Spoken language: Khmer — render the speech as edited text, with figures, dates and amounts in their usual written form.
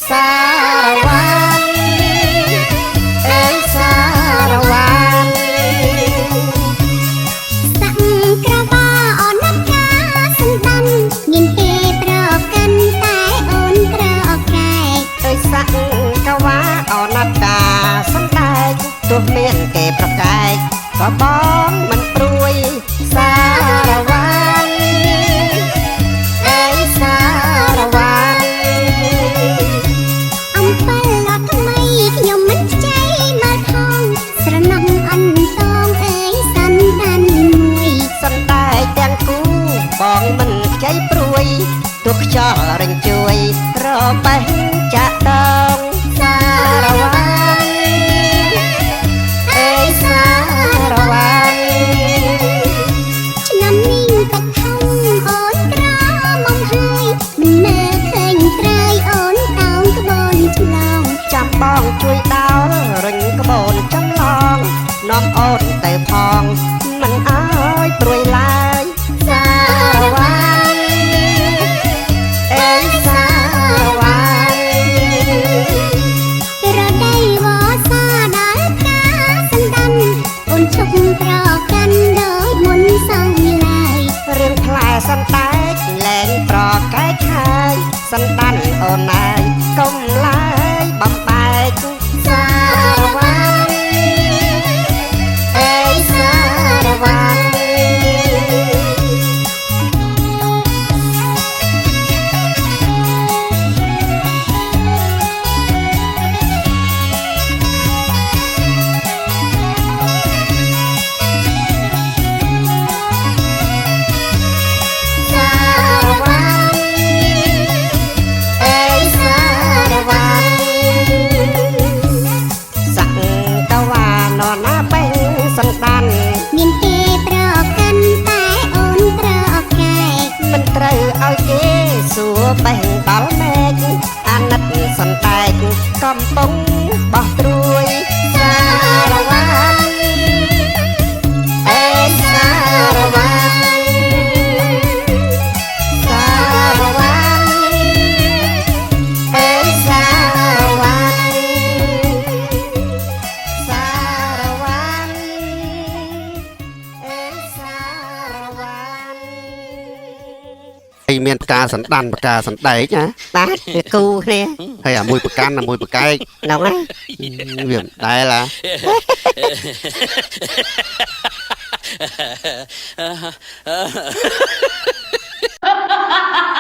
Sarawan Sarawan Sang krava on ka sendan nhìn kê pro kan tai on pro kai sang krava on ka sendan ទោះមានគេប្រកែកក៏បងមិនព្រួយសារវ៉ាន់អេសារវ៉ាន់អំពិលអត់ថ្មីខ្ញុំមិនខ្ចីមកថងស្រណំអន្តងអេសាន់ដានមួយសន្តែទាំងគូបងមិនខ្ចីព្រួយទោះខ្យល់រញជួយរបេះចាក់ដងសារវ៉ាន់ឆ្នាំនេះទឹកហំអូនក្រមុំហើយមិនមើលឃើញត្រើយអូនតោងក្បូនឆ្លងចាំបងជួយដោលរិញក្បូនចំឡងនាំអូនទៅផងមិនអើយព្រួយឡើយសារវ៉ាន់អេសារវ៉ាន់រដីវ៉ាសាដល់ផ្កាសន្តាន់អូនឈប់ប្រកាន់ដោយមុនសងឡើយរឿងផ្លែសន្តែកលែងប្រកែកហើយសន្តាន់អូនហើយកុំឡើយបំបែកសារវ៉ាន់អេសារវ៉ាន់មានគេប្រកាន់តែអូនប្រកែកមិនត្រូវឲ្យគេសួរបេះដល់មេឃអាណិតសន្តែកកំពុងបោះត្រួយសារវ៉ាន់អេសារវ៉ាន់សារវ៉ាន់អេសារវ៉ាន់សារវ៉ាន់មានផ្កាសណ្ដាន់ផ្កាសណ្ដែកណាបាទគូគ្នាហើយអាមួយប្រកាន់អាមួយប្រកែកហ្នឹងណាវាមិនដែលហ่า